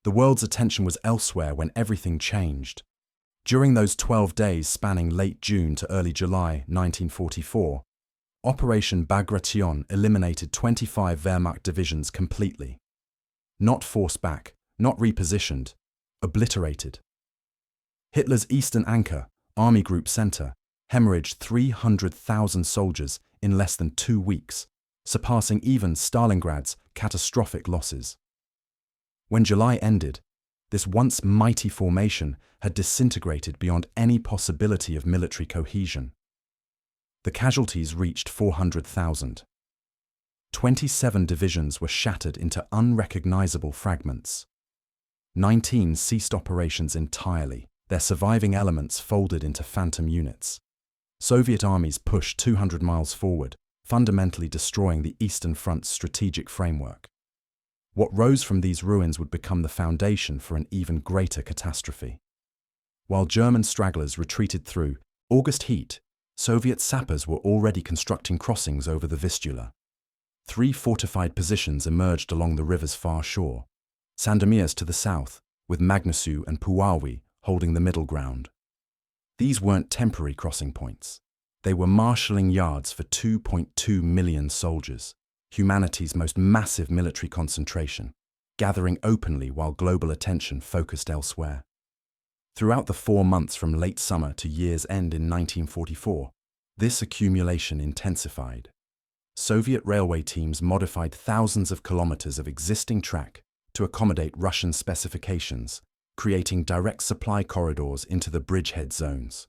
The world's attention was elsewhere when everything changed. During those 12 days spanning late June to early July 1944, Operation Bagration eliminated 25 Wehrmacht divisions completely. Not forced back, not repositioned, obliterated. Hitler's Eastern Anchor, Army Group Center, hemorrhaged 300,000 soldiers in less than 2 weeks, surpassing even Stalingrad's catastrophic losses. When July ended, this once mighty formation had disintegrated beyond any possibility of military cohesion. The casualties reached 400,000. 27 divisions were shattered into unrecognizable fragments. 19 ceased operations entirely, their surviving elements folded into phantom units. Soviet armies pushed 200 miles forward, fundamentally destroying the Eastern Front's strategic framework. What rose from these ruins would become the foundation for an even greater catastrophe. While German stragglers retreated through August heat, Soviet sappers were already constructing crossings over the Vistula. 3 fortified positions emerged along the river's far shore, Sandomierz to the south, with Magnesu and Puławy holding the middle ground. These weren't temporary crossing points. They were marshalling yards for 2.2 million soldiers, humanity's most massive military concentration, gathering openly while global attention focused elsewhere. Throughout the 4 months from late summer to year's end in 1944, this accumulation intensified. Soviet railway teams modified thousands of kilometers of existing track to accommodate Russian specifications, creating direct supply corridors into the bridgehead zones.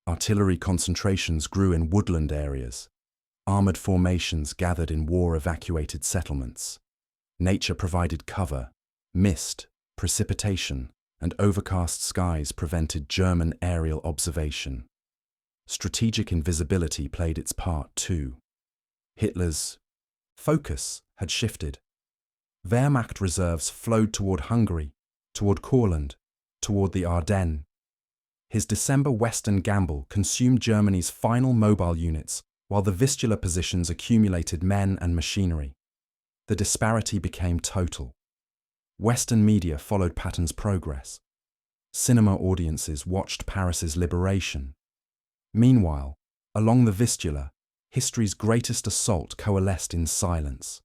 Artillery concentrations grew in woodland areas. Armored formations gathered in war-evacuated settlements. Nature provided cover. Mist, precipitation, and overcast skies prevented German aerial observation. Strategic invisibility played its part too. Hitler's focus had shifted. Wehrmacht reserves flowed toward Hungary, toward Courland, toward the Ardennes. His December Western gamble consumed Germany's final mobile units, while the Vistula positions accumulated men and machinery. The disparity became total. Western media followed Patton's progress. Cinema audiences watched Paris's liberation. Meanwhile, along the Vistula, history's greatest assault coalesced in silence.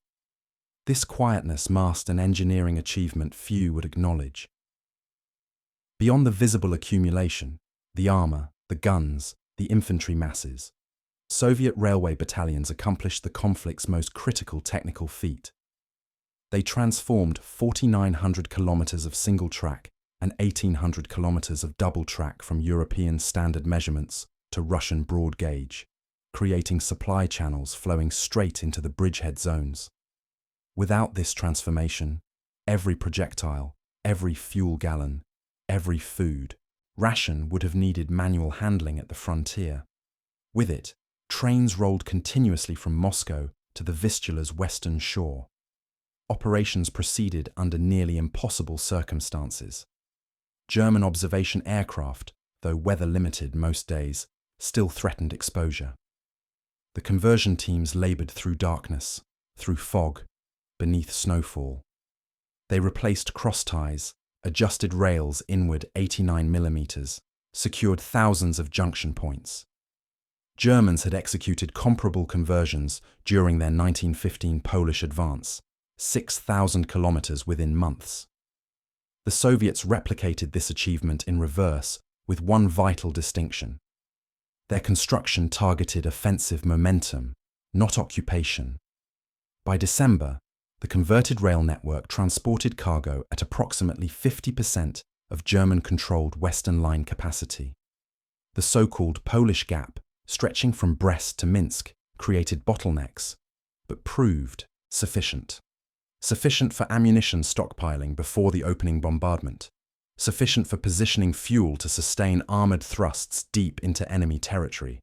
This quietness masked an engineering achievement few would acknowledge. Beyond the visible accumulation, the armor, the guns, the infantry masses, Soviet railway battalions accomplished the conflict's most critical technical feat. They transformed 4,900 kilometers of single track and 1,800 kilometers of double track from European standard measurements to Russian broad gauge, creating supply channels flowing straight into the bridgehead zones. Without this transformation, every projectile, every fuel gallon, every food ration would have needed manual handling at the frontier. With it, trains rolled continuously from Moscow to the Vistula's western shore. Operations proceeded under nearly impossible circumstances. German observation aircraft, though weather-limited most days, still threatened exposure. The conversion teams labored through darkness, through fog, beneath snowfall. They replaced cross ties, adjusted rails inward 89 millimeters, secured thousands of junction points. Germans had executed comparable conversions during their 1915 Polish advance, 6,000 kilometers within months. The Soviets replicated this achievement in reverse with one vital distinction. Their construction targeted offensive momentum, not occupation. By December, the converted rail network transported cargo at approximately 50% of German-controlled Western Line capacity. The so-called Polish Gap, stretching from Brest to Minsk, created bottlenecks, but proved sufficient. Sufficient for ammunition stockpiling before the opening bombardment. Sufficient for positioning fuel to sustain armored thrusts deep into enemy territory.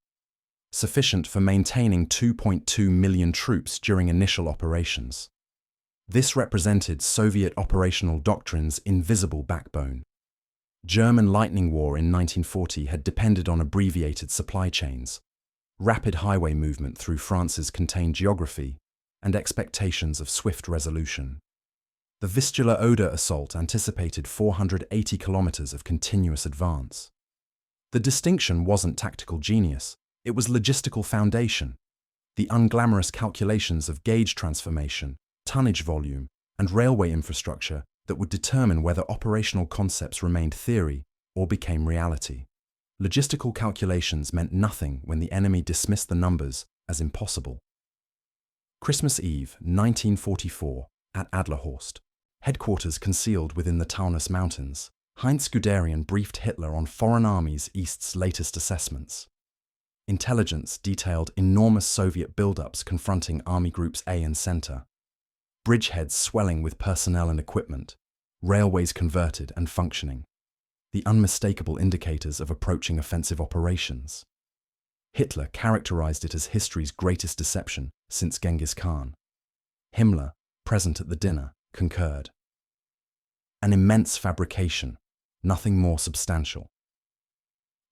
Sufficient for maintaining 2.2 million troops during initial operations. This represented Soviet operational doctrine's invisible backbone. German Lightning War in 1940 had depended on abbreviated supply chains, rapid highway movement through France's contained geography, and expectations of swift resolution. The Vistula-Oder assault anticipated 480 kilometers of continuous advance. The distinction wasn't tactical genius, it was logistical foundation. The unglamorous calculations of gauge transformation, tonnage volume, and railway infrastructure that would determine whether operational concepts remained theory or became reality. Logistical calculations meant nothing when the enemy dismissed the numbers as impossible. Christmas Eve, 1944, at Adlerhorst, headquarters concealed within the Taunus Mountains, Heinz Guderian briefed Hitler on Foreign Armies East's latest assessments. Intelligence detailed enormous Soviet buildups confronting Army Groups A and Center, bridgeheads swelling with personnel and equipment, railways converted and functioning, the unmistakable indicators of approaching offensive operations. Hitler characterized it as history's greatest deception since Genghis Khan. Himmler, present at the dinner, concurred. An immense fabrication, nothing more substantial.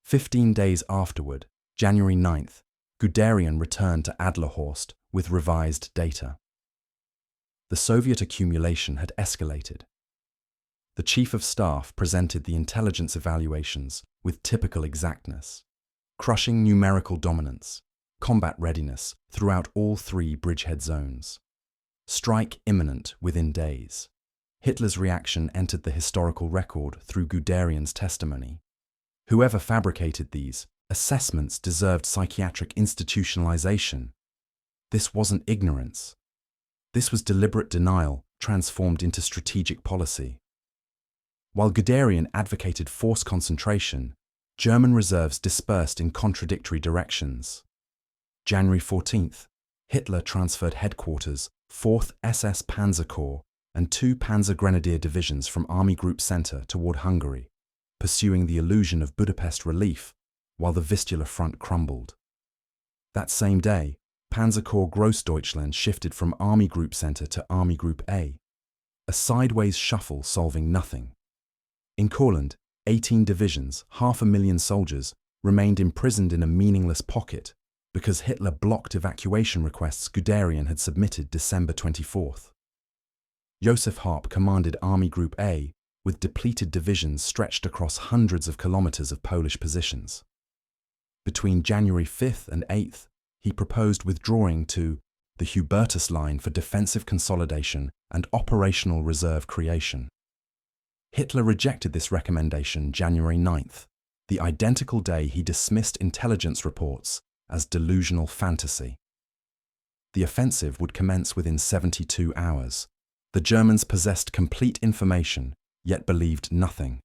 15 days afterward, January 9th, Guderian returned to Adlerhorst with revised data. The Soviet accumulation had escalated. The Chief of Staff presented the intelligence evaluations with typical exactness, crushing numerical dominance, combat readiness throughout all three bridgehead zones. Strike imminent within days. Hitler's reaction entered the historical record through Guderian's testimony. Whoever fabricated these assessments deserved psychiatric institutionalization. This wasn't ignorance. This was deliberate denial transformed into strategic policy. While Guderian advocated force concentration, German reserves dispersed in contradictory directions. January 14th, Hitler transferred headquarters, 4th SS Panzer Corps, and 2 Panzer Grenadier divisions from Army Group Center toward Hungary, pursuing the illusion of Budapest relief while the Vistula front crumbled. That same day, Panzer Corps Grossdeutschland shifted from Army Group Center to Army Group A, a sideways shuffle solving nothing. In Courland, 18 divisions, 500,000 soldiers, remained imprisoned in a meaningless pocket because Hitler blocked evacuation requests Guderian had submitted December 24th. Josef Harp commanded Army Group A, with depleted divisions stretched across hundreds of kilometers of Polish positions. Between January 5th and 8th, he proposed withdrawing to the Hubertus Line for defensive consolidation and operational reserve creation. Hitler rejected this recommendation January 9th, the identical day he dismissed intelligence reports as delusional fantasy. The offensive would commence within 72 hours. The Germans possessed complete information, yet believed nothing.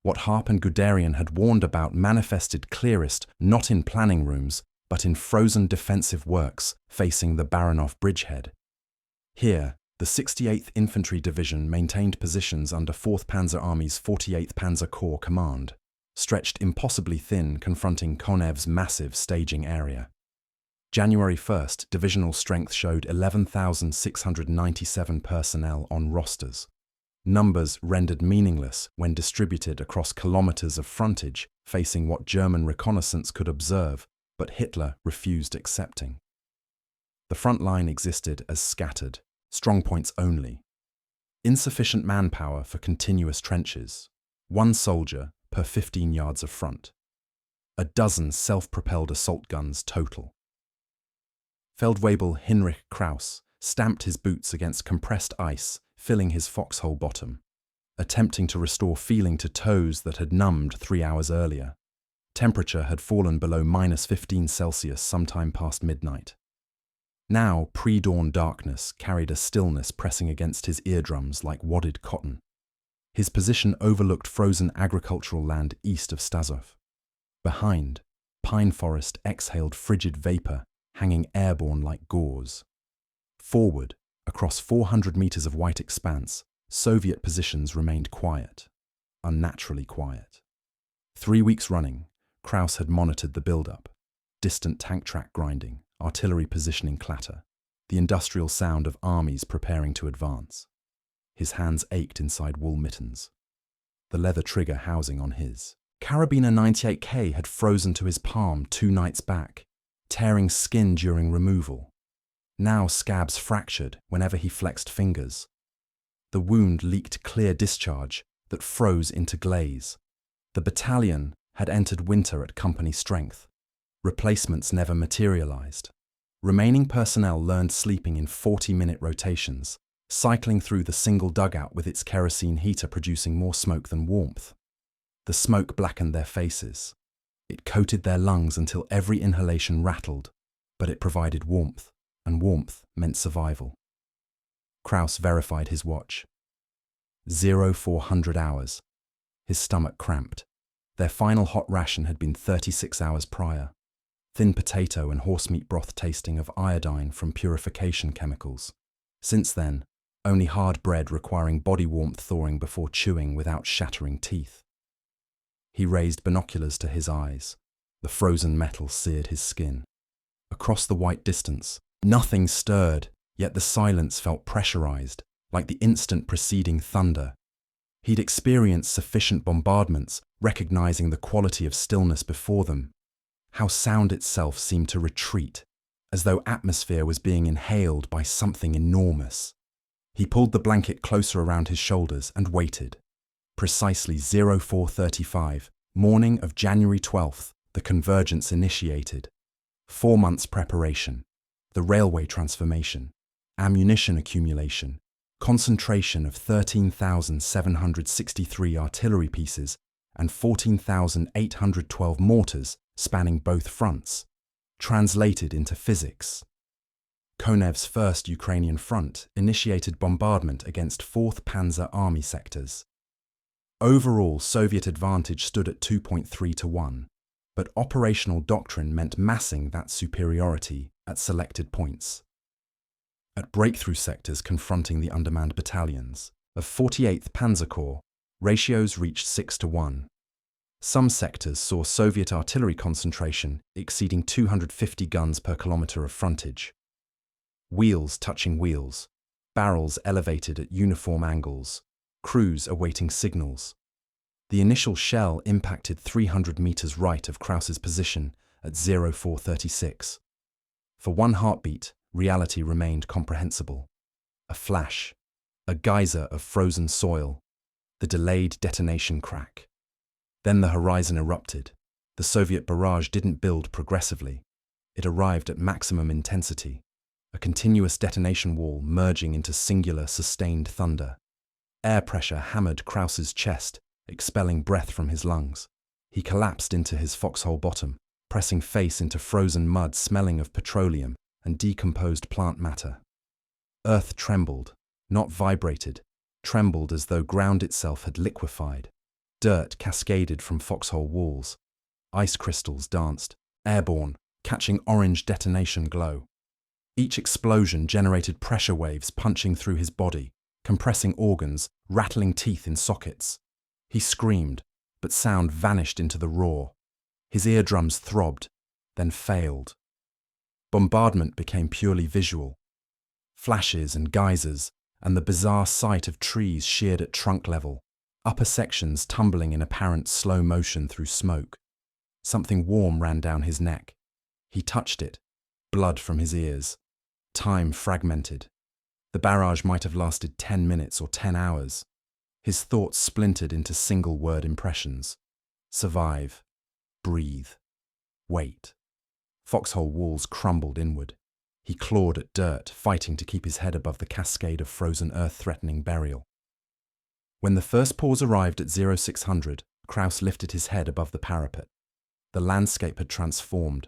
What Harp and Guderian had warned about manifested clearest not in planning rooms, but in frozen defensive works facing the Baranov bridgehead. Here, the 68th Infantry Division maintained positions under 4th Panzer Army's 48th Panzer Corps command, stretched impossibly thin confronting Konev's massive staging area. January 1st, divisional strength showed 11,697 personnel on rosters. Numbers rendered meaningless when distributed across kilometers of frontage facing what German reconnaissance could observe, but Hitler refused accepting. The front line existed as scattered, strongpoints only. Insufficient manpower for continuous trenches. 1 soldier per 15 yards of front. A dozen self-propelled assault guns total. Feldwebel Hinrich Kraus stamped his boots against compressed ice, filling his foxhole bottom, attempting to restore feeling to toes that had numbed 3 hours earlier. Temperature had fallen below -15 Celsius sometime past midnight. Now, pre-dawn darkness carried a stillness pressing against his eardrums like wadded cotton. His position overlooked frozen agricultural land east of Stasov. Behind, pine forest exhaled frigid vapor, hanging airborne like gauze. Forward, across 400 meters of white expanse, Soviet positions remained quiet, unnaturally quiet. 3 weeks running, Kraus had monitored the buildup, distant tank track grinding, artillery positioning clatter, the industrial sound of armies preparing to advance. His hands ached inside wool mittens, the leather trigger housing on his. Carabiner 98K had frozen to his palm 2 nights back, tearing skin during removal. Now scabs fractured whenever he flexed fingers. The wound leaked clear discharge that froze into glaze. The battalion had entered winter at company strength. Replacements never materialized. Remaining personnel learned sleeping in 40-minute rotations, cycling through the single dugout with its kerosene heater producing more smoke than warmth. The smoke blackened their faces. It coated their lungs until every inhalation rattled, but it provided warmth, and warmth meant survival. Kraus verified his watch. 0400 hours. His stomach cramped. Their final hot ration had been 36 hours prior. Thin potato and horsemeat broth tasting of iodine from purification chemicals. Since then, only hard bread requiring body warmth thawing before chewing without shattering teeth. He raised binoculars to his eyes. The frozen metal seared his skin. Across the white distance, nothing stirred, yet the silence felt pressurized, like the instant preceding thunder. He'd experienced sufficient bombardments, recognizing the quality of stillness before them. How sound itself seemed to retreat, as though atmosphere was being inhaled by something enormous. He pulled the blanket closer around his shoulders and waited. Precisely 0435, morning of January 12th, the convergence initiated. 4 months preparation, the railway transformation, ammunition accumulation, concentration of 13,763 artillery pieces and 14,812 mortars spanning both fronts, translated into physics. Konev's First Ukrainian Front initiated bombardment against 4th Panzer Army sectors. Overall Soviet advantage stood at 2.3 to 1, but operational doctrine meant massing that superiority at selected points. At breakthrough sectors confronting the undermanned battalions of 48th Panzer Corps, ratios reached 6 to 1. Some sectors saw Soviet artillery concentration exceeding 250 guns per kilometer of frontage. Wheels touching wheels, barrels elevated at uniform angles, crews awaiting signals. The initial shell impacted 300 meters right of Kraus's position at 0436. For one heartbeat, reality remained comprehensible. A flash, a geyser of frozen soil, the delayed detonation crack. Then the horizon erupted. The Soviet barrage didn't build progressively. It arrived at maximum intensity, a continuous detonation wall merging into singular, sustained thunder. Air pressure hammered Kraus's chest, expelling breath from his lungs. He collapsed into his foxhole bottom, pressing face into frozen mud smelling of petroleum and decomposed plant matter. Earth trembled, not vibrated, trembled as though ground itself had liquefied. Dirt cascaded from foxhole walls. Ice crystals danced, airborne, catching orange detonation glow. Each explosion generated pressure waves punching through his body, compressing organs, rattling teeth in sockets. He screamed, but sound vanished into the roar. His eardrums throbbed, then failed. Bombardment became purely visual. Flashes and geysers, and the bizarre sight of trees sheared at trunk level, upper sections tumbling in apparent slow motion through smoke. Something warm ran down his neck. He touched it, blood from his ears. Time fragmented. The barrage might have lasted 10 minutes or 10 hours. His thoughts splintered into single-word impressions. Survive. Breathe. Wait. Foxhole walls crumbled inward. He clawed at dirt, fighting to keep his head above the cascade of frozen earth threatening burial. When the first pause arrived at 0600, Kraus lifted his head above the parapet. The landscape had transformed.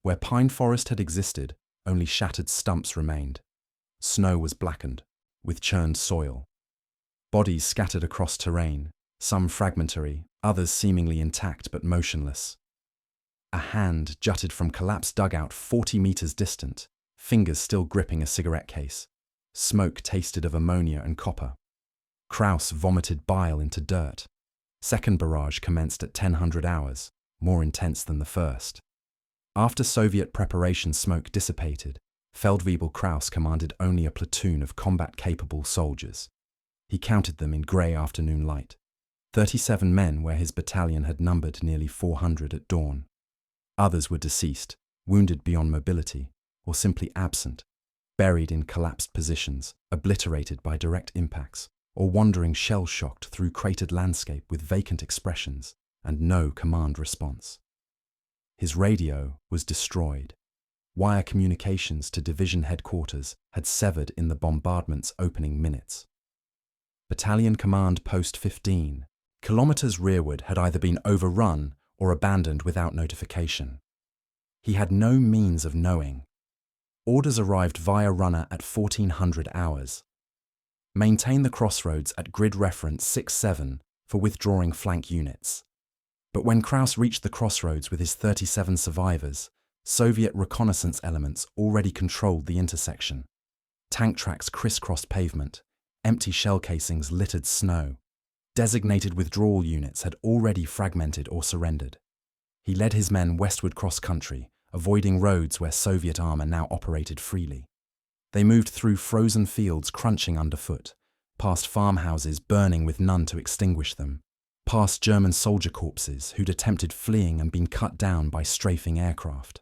Where pine forest had existed, only shattered stumps remained. Snow was blackened, with churned soil. Bodies scattered across terrain, some fragmentary, others seemingly intact but motionless. A hand jutted from collapsed dugout 40 meters distant, fingers still gripping a cigarette case. Smoke tasted of ammonia and copper. Kraus vomited bile into dirt. Second barrage commenced at 1000 hours, more intense than the first. After Soviet preparation smoke dissipated, Feldwebel Kraus commanded only a platoon of combat-capable soldiers. He counted them in grey afternoon light. 37 men where his battalion had numbered nearly 400 at dawn. Others were deceased, wounded beyond mobility, or simply absent. buried in collapsed positions, obliterated by direct impacts, or wandering shell-shocked through cratered landscape with vacant expressions and no command response. His radio was destroyed. Wire communications to division headquarters had severed in the bombardment's opening minutes. Battalion Command Post 15, kilometers rearward, had either been overrun or abandoned without notification. He had no means of knowing. Orders arrived via runner at 1400 hours. Maintain the crossroads at grid reference 67 for withdrawing flank units. But when Kraus reached the crossroads with his 37 survivors, Soviet reconnaissance elements already controlled the intersection. Tank tracks crisscrossed pavement, empty shell casings littered snow. Designated withdrawal units had already fragmented or surrendered. He led his men westward cross-country, avoiding roads where Soviet armor now operated freely. They moved through frozen fields crunching underfoot, past farmhouses burning with none to extinguish them, past German soldier corpses who'd attempted fleeing and been cut down by strafing aircraft.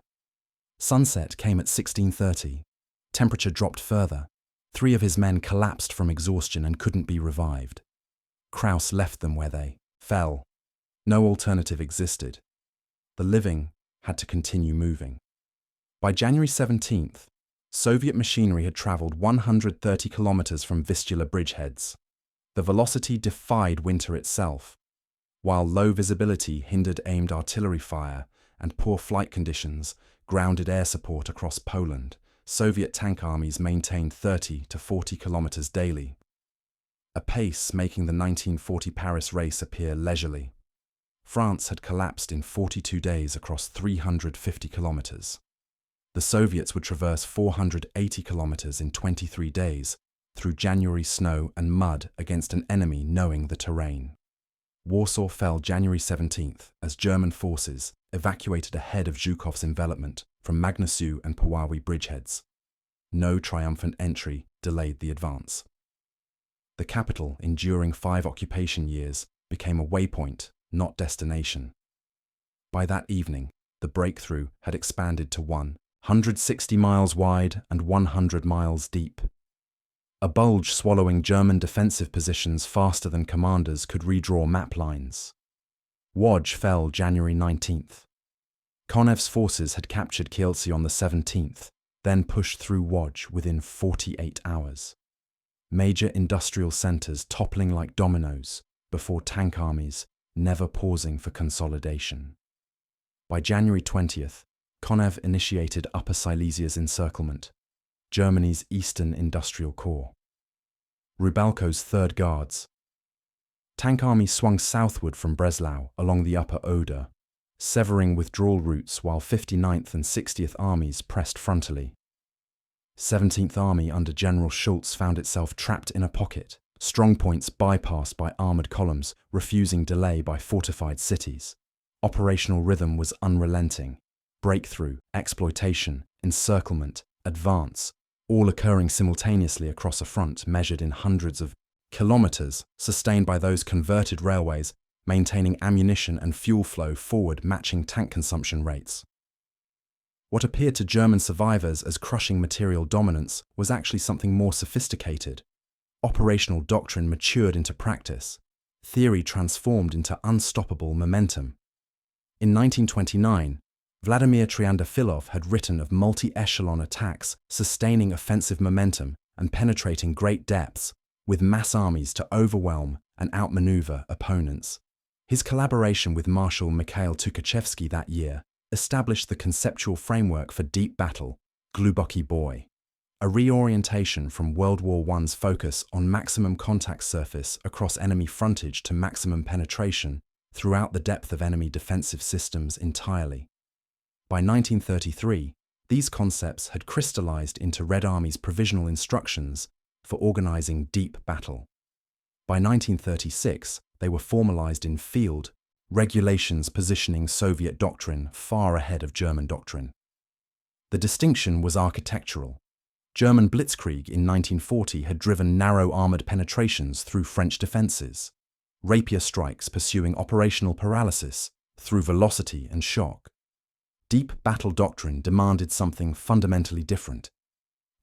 Sunset came at 16:30. Temperature dropped further. 3 of his men collapsed from exhaustion and couldn't be revived. Kraus left them where they fell. No alternative existed. The living had to continue moving. By January 17th, Soviet machinery had traveled 130 kilometers from Vistula bridgeheads. The velocity defied winter itself. While low visibility hindered aimed artillery fire and poor flight conditions grounded air support across Poland, Soviet tank armies maintained 30 to 40 kilometers daily, a pace making the 1940 Paris race appear leisurely. France had collapsed in 42 days across 350 kilometers. The Soviets would traverse 480 kilometers in 23 days through January snow and mud against an enemy knowing the terrain. Warsaw fell January 17th as German forces evacuated ahead of Zhukov's envelopment from Magnesu and Puławy bridgeheads. No triumphant entry delayed the advance. The capital, enduring 5 occupation years, became a waypoint, not destination. By that evening, the breakthrough had expanded to 160 miles wide and 100 miles deep. A bulge swallowing German defensive positions faster than commanders could redraw map lines. Łódź fell January 19th. Konev's forces had captured Kielce on the 17th, then pushed through Łódź within 48 hours. Major industrial centers toppling like dominoes before tank armies, never pausing for consolidation. By January 20th, Konev initiated Upper Silesia's encirclement, Germany's Eastern Industrial Corps. Rubalko's Third Guards. Tank armies swung southward from Breslau along the Upper Oder, severing withdrawal routes while 59th and 60th Armies pressed frontally. 17th Army under General Schultz found itself trapped in a pocket, strongpoints bypassed by armoured columns, refusing delay by fortified cities. Operational rhythm was unrelenting. Breakthrough, exploitation, encirclement, advance, all occurring simultaneously across a front measured in hundreds of kilometers, sustained by those converted railways, maintaining ammunition and fuel flow forward matching tank consumption rates. What appeared to German survivors as crushing material dominance was actually something more sophisticated. Operational doctrine matured into practice. Theory transformed into unstoppable momentum. In 1929, Vladimir Triandafilov had written of multi-echelon attacks sustaining offensive momentum and penetrating great depths, with mass armies to overwhelm and outmaneuver opponents. His collaboration with Marshal Mikhail Tukhachevsky that year established the conceptual framework for deep battle, Gluboki Boy, a reorientation from World War I's focus on maximum contact surface across enemy frontage to maximum penetration throughout the depth of enemy defensive systems entirely. By 1933, these concepts had crystallized into Red Army's provisional instructions for organizing deep battle. By 1936, they were formalized in field regulations positioning Soviet doctrine far ahead of German doctrine. The distinction was architectural. German Blitzkrieg in 1940 had driven narrow armored penetrations through French defenses, rapier strikes pursuing operational paralysis through velocity and shock. Deep battle doctrine demanded something fundamentally different.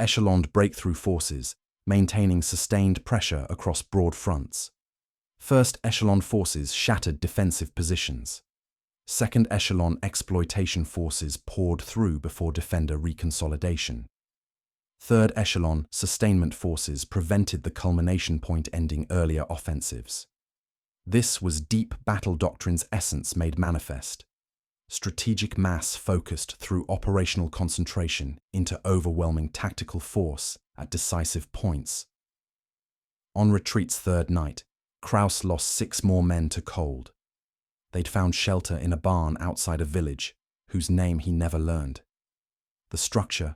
echeloned breakthrough forces, maintaining sustained pressure across broad fronts. First echelon forces shattered defensive positions. Second echelon exploitation forces poured through before defender reconsolidation. Third echelon sustainment forces prevented the culmination point ending earlier offensives. This was deep battle doctrine's essence made manifest. Strategic mass focused through operational concentration into overwhelming tactical force at decisive points. On retreat's third night, Kraus lost 6 more men to cold. They'd found shelter in a barn outside a village, whose name he never learned. The structure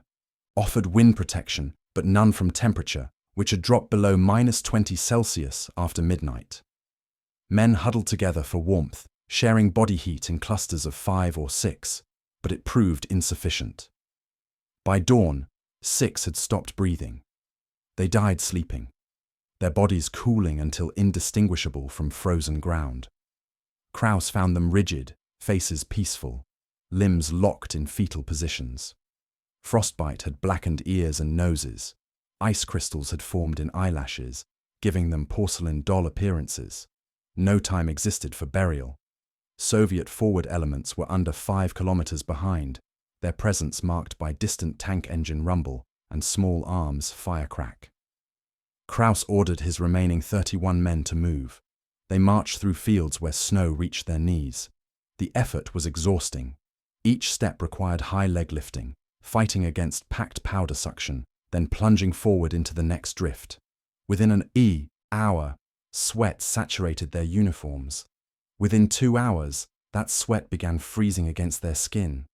offered wind protection, but none from temperature, which had dropped below -20°C after midnight. Men huddled together for warmth, sharing body heat in clusters of 5 or 6, but it proved insufficient. By dawn, 6 had stopped breathing. They died sleeping, their bodies cooling until indistinguishable from frozen ground. Kraus found them rigid, faces peaceful, limbs locked in fetal positions. Frostbite had blackened ears and noses. Ice crystals had formed in eyelashes, giving them porcelain doll appearances. No time existed for burial. Soviet forward elements were under 5 kilometers behind, their presence marked by distant tank engine rumble and small arms firecrack. Kraus ordered his remaining 31 men to move. They marched through fields where snow reached their knees. The effort was exhausting. Each step required high leg lifting, fighting against packed powder suction, then plunging forward into the next drift. Within an hour, sweat saturated their uniforms. Within 2 hours, that sweat began freezing against their skin.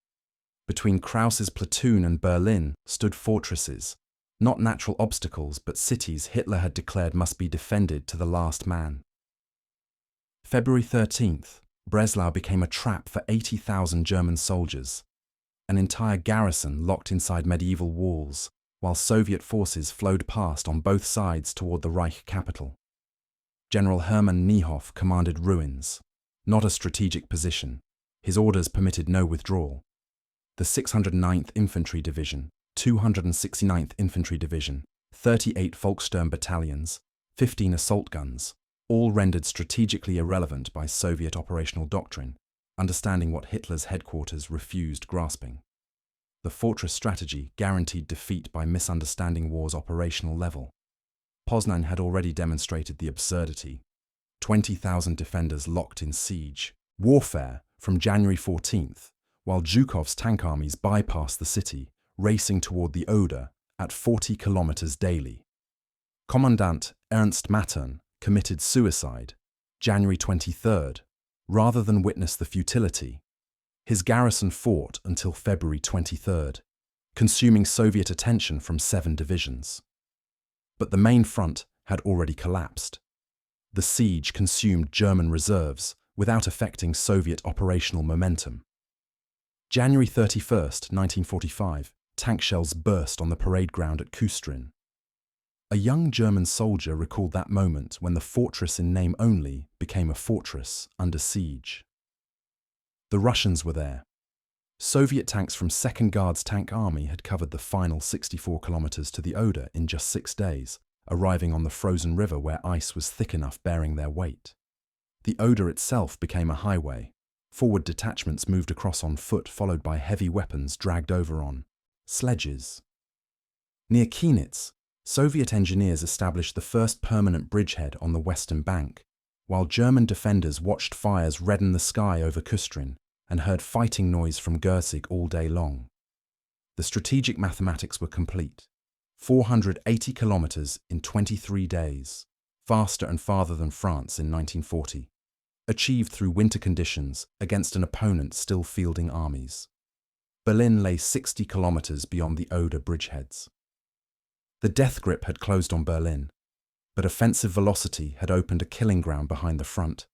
Between Kraus's platoon and Berlin stood fortresses, not natural obstacles but cities Hitler had declared must be defended to the last man. February 13th, Breslau became a trap for 80,000 German soldiers. An entire garrison locked inside medieval walls, while Soviet forces flowed past on both sides toward the Reich capital. General Hermann Niehoff commanded ruins, not a strategic position. His orders permitted no withdrawal. The 609th Infantry Division, 269th Infantry Division, 38 Volkssturm battalions, 15 assault guns, all rendered strategically irrelevant by Soviet operational doctrine, understanding what Hitler's headquarters refused grasping. The fortress strategy guaranteed defeat by misunderstanding war's operational level. Poznan had already demonstrated the absurdity. 20,000 defenders locked in siege. Warfare from January 14th, while Zhukov's tank armies bypassed the city, racing toward the Oder at 40 kilometers daily. Commandant Ernst Mattern committed suicide, January 23rd, rather than witness the futility. His garrison fought until February 23rd, consuming Soviet attention from 7 divisions. But the main front had already collapsed. The siege consumed German reserves without affecting Soviet operational momentum. January 31st, 1945, tank shells burst on the parade ground at Kustrin. A young German soldier recalled that moment when the fortress in name only became a fortress under siege. The Russians were there. Soviet tanks from 2nd Guards Tank Army had covered the final 64 kilometers to the Oder in just 6 days, arriving on the frozen river where ice was thick enough bearing their weight. The Oder itself became a highway. Forward detachments moved across on foot, followed by heavy weapons dragged over on sledges. Near Kienitz, Soviet engineers established the first permanent bridgehead on the western bank, while German defenders watched fires redden the sky over Kustrin and heard fighting noise from Gersig all day long. The strategic mathematics were complete. 480 kilometers in 23 days, faster and farther than France in 1940. Achieved through winter conditions against an opponent still fielding armies. Berlin lay 60 kilometers beyond the Oder bridgeheads. The death grip had closed on Berlin, but offensive velocity had opened a killing ground behind the front.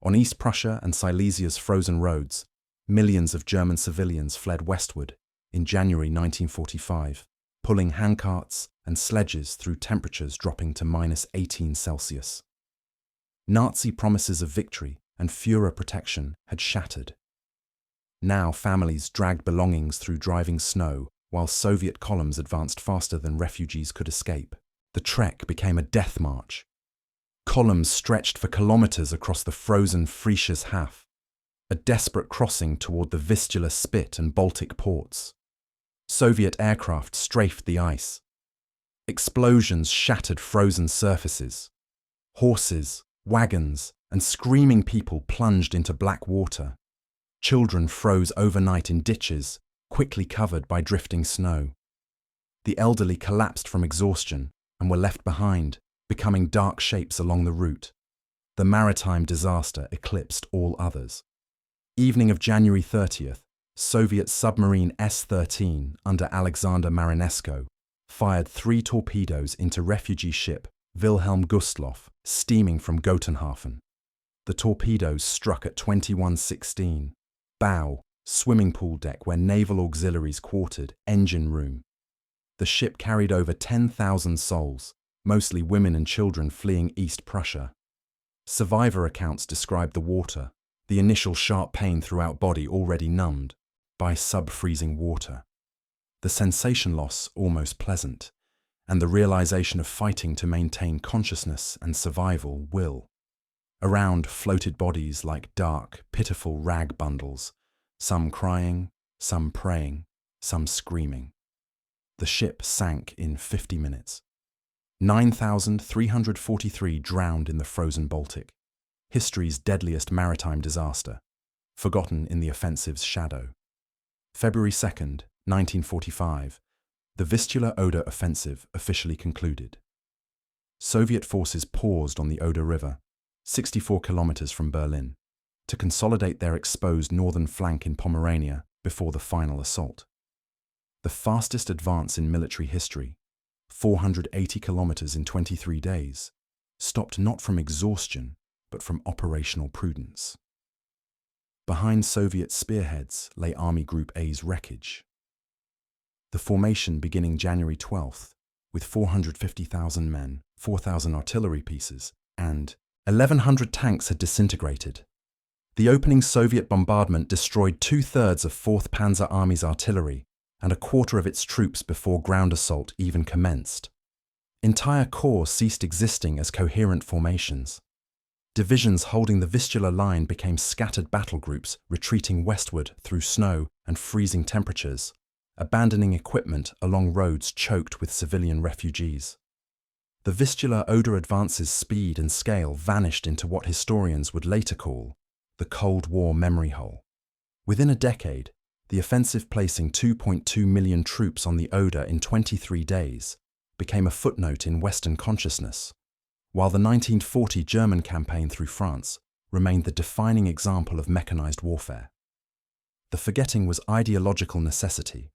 On East Prussia and Silesia's frozen roads, millions of German civilians fled westward in January 1945, pulling handcarts and sledges through temperatures dropping to -18°C. Nazi promises of victory and Führer protection had shattered. Now families dragged belongings through driving snow while Soviet columns advanced faster than refugees could escape. The trek became a death march. Columns stretched for kilometers across the frozen Friesches Haff, a desperate crossing toward the Vistula Spit and Baltic ports. Soviet aircraft strafed the ice. Explosions shattered frozen surfaces. Horses, wagons, and screaming people plunged into black water. Children froze overnight in ditches, quickly covered by drifting snow. The elderly collapsed from exhaustion and were left behind, becoming dark shapes along the route. The maritime disaster eclipsed all others. Evening of January 30th, Soviet submarine S-13 under Alexander Marinesko fired 3 torpedoes into refugee ship Wilhelm Gustloff, steaming from Gotenhafen. The torpedoes struck at 21:16, bow, swimming pool deck where naval auxiliaries quartered, engine room. The ship carried over 10,000 souls, mostly women and children fleeing East Prussia. Survivor accounts describe the water, the initial sharp pain throughout body already numbed by sub-freezing water. The sensation loss almost pleasant, and the realization of fighting to maintain consciousness and survival will. Around floated bodies like dark, pitiful rag bundles, some crying, some praying, some screaming. The ship sank in 50 minutes. 9,343 drowned in the frozen Baltic, history's deadliest maritime disaster, forgotten in the offensive's shadow. February 2nd, 1945, the Vistula-Oder Offensive officially concluded. Soviet forces paused on the Oder River, 64 kilometers from Berlin, to consolidate their exposed northern flank in Pomerania before the final assault. The fastest advance in military history, 480 kilometers in 23 days, stopped not from exhaustion, but from operational prudence. Behind Soviet spearheads lay Army Group A's wreckage. The formation beginning January 12th, with 450,000 men, 4,000 artillery pieces, and 1,100 tanks had disintegrated. The opening Soviet bombardment destroyed 2/3 of 4th Panzer Army's artillery and a quarter of its troops before ground assault even commenced. Entire corps ceased existing as coherent formations. Divisions holding the Vistula line became scattered battle groups retreating westward through snow and freezing temperatures, abandoning equipment along roads choked with civilian refugees. The Vistula-Oder advance's speed and scale vanished into what historians would later call the Cold War memory hole. Within a decade, the offensive placing 2.2 million troops on the Oder in 23 days became a footnote in Western consciousness, while the 1940 German campaign through France remained the defining example of mechanized warfare. The forgetting was ideological necessity.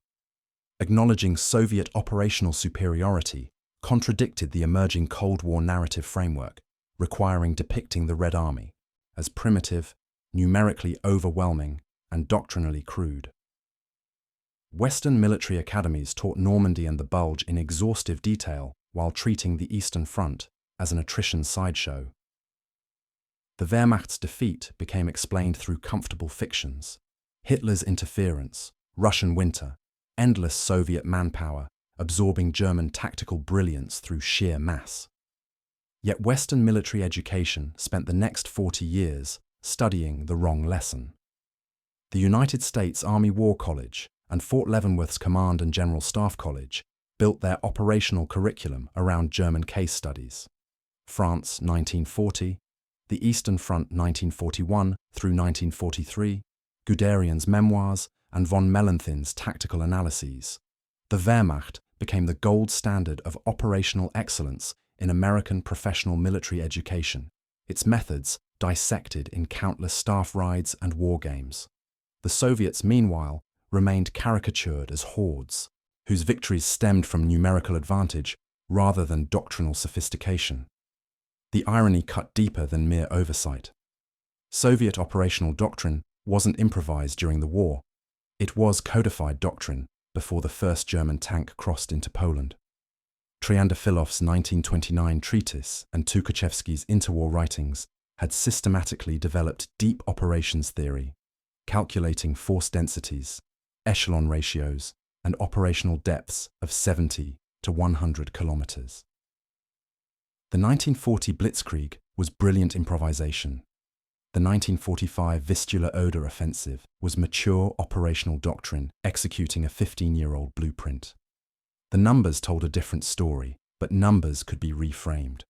Acknowledging Soviet operational superiority contradicted the emerging Cold War narrative framework, requiring depicting the Red Army as primitive, numerically overwhelming, and doctrinally crude. Western military academies taught Normandy and the Bulge in exhaustive detail while treating the Eastern Front as an attrition sideshow. The Wehrmacht's defeat became explained through comfortable fictions: Hitler's interference, Russian winter, endless Soviet manpower, absorbing German tactical brilliance through sheer mass. Yet Western military education spent the next 40 years studying the wrong lesson. The United States Army War College and Fort Leavenworth's Command and General Staff College built their operational curriculum around German case studies. France 1940, the Eastern Front 1941 through 1943, Guderian's memoirs, and von Mellenthin's tactical analyses. The Wehrmacht became the gold standard of operational excellence in American professional military education, its methods dissected in countless staff rides and war games. The Soviets, meanwhile, remained caricatured as hordes, whose victories stemmed from numerical advantage rather than doctrinal sophistication. The irony cut deeper than mere oversight. Soviet operational doctrine wasn't improvised during the war. It was codified doctrine before the first German tank crossed into Poland. Triandafilov's 1929 treatise and Tukhachevsky's interwar writings had systematically developed deep operations theory, calculating force densities, echelon ratios, and operational depths of 70 to 100 kilometers. The 1940 Blitzkrieg was brilliant improvisation. The 1945 Vistula-Oder Offensive was mature operational doctrine executing a 15-year-old blueprint. The numbers told a different story, but numbers could be reframed.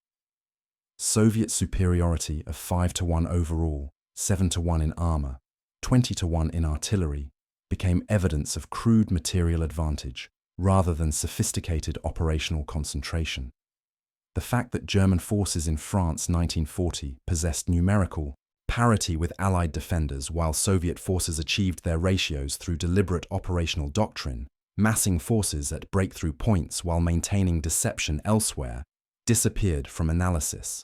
Soviet superiority of 5-1 overall, 7-1 in armor, 20-1 in artillery, became evidence of crude material advantage rather than sophisticated operational concentration. The fact that German forces in France 1940 possessed numerical parity with Allied defenders while Soviet forces achieved their ratios through deliberate operational doctrine, massing forces at breakthrough points while maintaining deception elsewhere, disappeared from analysis.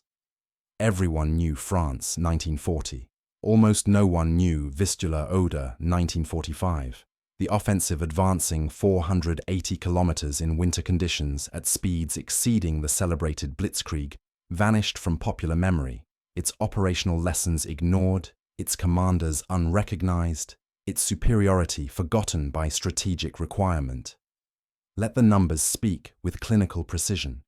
Everyone knew France 1940. Almost no one knew Vistula-Oder 1945. The offensive advancing 480 kilometers in winter conditions at speeds exceeding the celebrated Blitzkrieg vanished from popular memory, its operational lessons ignored, its commanders unrecognized, its superiority forgotten by strategic requirement. Let the numbers speak with clinical precision.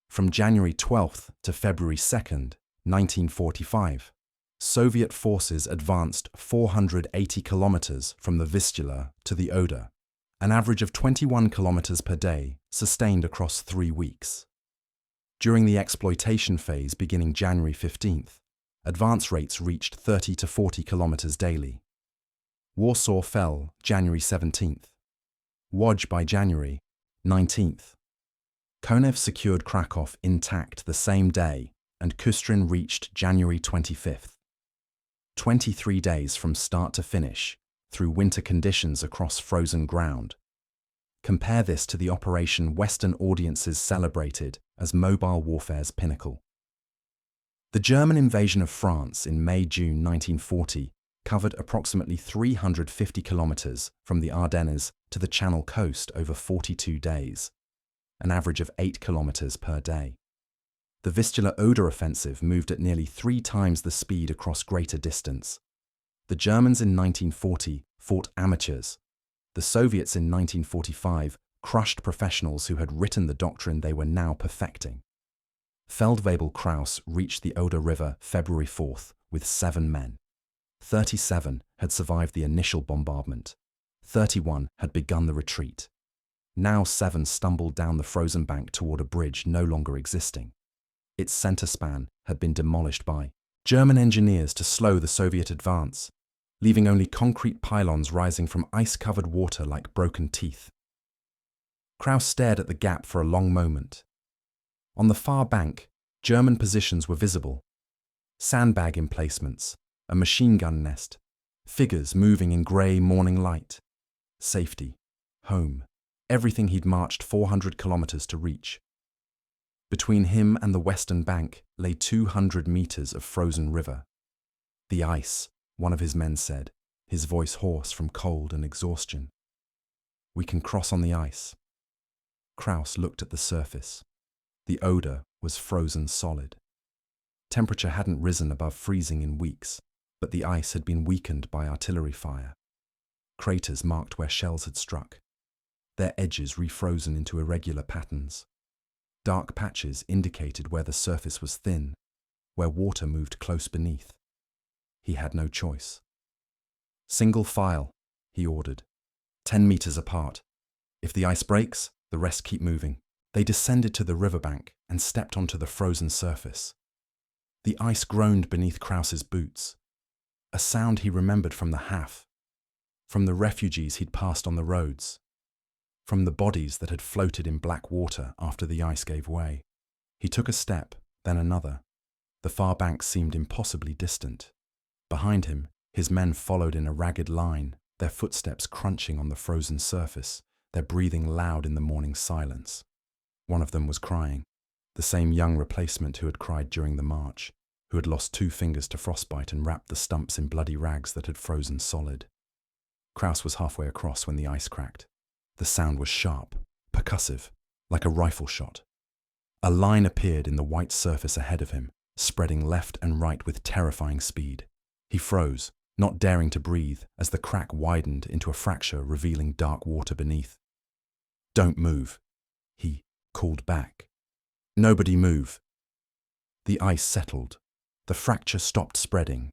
From January 12th to February 2nd, 1945, Soviet forces advanced 480 kilometers from the Vistula to the Oder, an average of 21 kilometers per day, sustained across 3 weeks. During the exploitation phase beginning January 15th, advance rates reached 30 to 40 kilometers daily. Warsaw fell January 17th. Łódź by January 19th. Konev secured Krakow intact the same day, and Kustrin reached January 25th. 23 days from start to finish, through winter conditions across frozen ground. Compare this to the operation Western audiences celebrated as mobile warfare's pinnacle. The German invasion of France in May-June 1940 covered approximately 350 kilometers from the Ardennes to the Channel coast over 42 days, an average of 8 kilometers per day. The Vistula-Oder offensive moved at nearly 3 times the speed across greater distance. The Germans in 1940 fought amateurs. The Soviets in 1945 crushed professionals who had written the doctrine they were now perfecting. Feldwebel Kraus reached the Oder River February 4th with 7 men. 37 had survived the initial bombardment. 31 had begun the retreat. Now 7 stumbled down the frozen bank toward a bridge no longer existing. Its center span had been demolished by German engineers to slow the Soviet advance, leaving only concrete pylons rising from ice-covered water like broken teeth. Kraus stared at the gap for a long moment. On the far bank, German positions were visible. Sandbag emplacements, a machine gun nest, figures moving in grey morning light. Safety, home, everything he'd marched 400 kilometers to reach. Between him and the western bank lay 200 meters of frozen river. The ice, one of his men said, his voice hoarse from cold and exhaustion. We can cross on the ice. Kraus looked at the surface. The Oder was frozen solid. Temperature hadn't risen above freezing in weeks, but the ice had been weakened by artillery fire. Craters marked where shells had struck, their edges refrozen into irregular patterns. Dark patches indicated where the surface was thin, where water moved close beneath. He had no choice. Single file, he ordered, 10 meters apart. If the ice breaks, the rest keep moving. They descended to the riverbank and stepped onto the frozen surface. The ice groaned beneath Kraus's boots, a sound he remembered from the HAF, from the refugees he'd passed on the roads, from the bodies that had floated in black water after the ice gave way. He took a step, then another. The far bank seemed impossibly distant. Behind him, his men followed in a ragged line, their footsteps crunching on the frozen surface, their breathing loud in the morning silence. One of them was crying, the same young replacement who had cried during the march, who had lost 2 fingers to frostbite and wrapped the stumps in bloody rags that had frozen solid. Kraus was halfway across when the ice cracked. The sound was sharp, percussive, like a rifle shot. A line appeared in the white surface ahead of him, spreading left and right with terrifying speed. He froze, not daring to breathe as the crack widened into a fracture revealing dark water beneath. "Don't move," he called back. Nobody move. The ice settled. The fracture stopped spreading.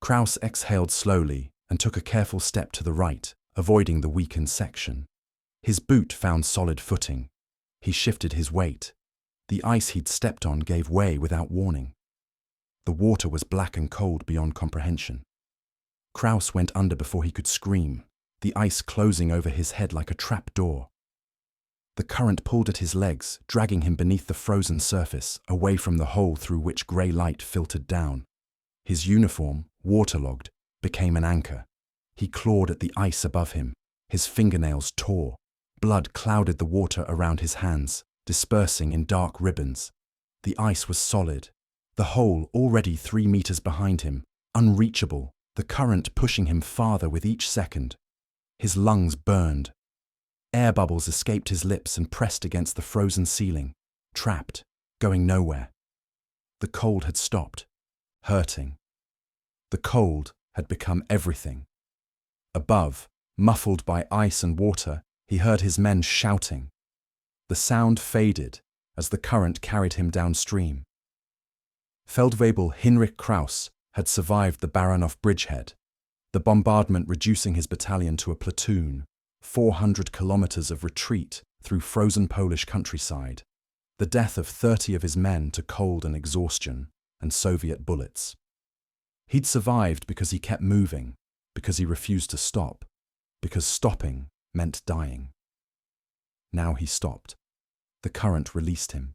Kraus exhaled slowly and took a careful step to the right, avoiding the weakened section. His boot found solid footing. He shifted his weight. The ice he'd stepped on gave way without warning. The water was black and cold beyond comprehension. Kraus went under before he could scream, the ice closing over his head like a trap door. The current pulled at his legs, dragging him beneath the frozen surface, away from the hole through which grey light filtered down. His uniform, waterlogged, became an anchor. He clawed at the ice above him. His fingernails tore. Blood clouded the water around his hands, dispersing in dark ribbons. The ice was solid. The hole already 3 meters behind him, unreachable, the current pushing him farther with each second. His lungs burned. Air bubbles escaped his lips and pressed against the frozen ceiling, trapped, going nowhere. The cold had stopped, hurting. The cold had become everything. Above, muffled by ice and water, he heard his men shouting. The sound faded as the current carried him downstream. Feldwebel Hinrich Kraus had survived the Baranov bridgehead, the bombardment reducing his battalion to a platoon, 400 kilometers of retreat through frozen Polish countryside, the death of 30 of his men to cold and exhaustion, and Soviet bullets. He'd survived because he kept moving, because he refused to stop, because stopping meant dying. Now he stopped. The current released him.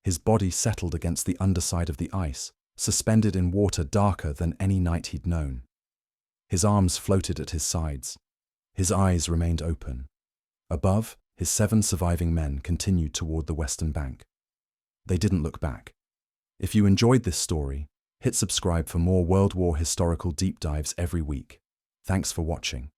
His body settled against the underside of the ice, suspended in water darker than any night he'd known. His arms floated at his sides. His eyes remained open. Above, his 7 surviving men continued toward the western bank. They didn't look back. If you enjoyed this story, hit subscribe for more World War historical deep dives every week. Thanks for watching.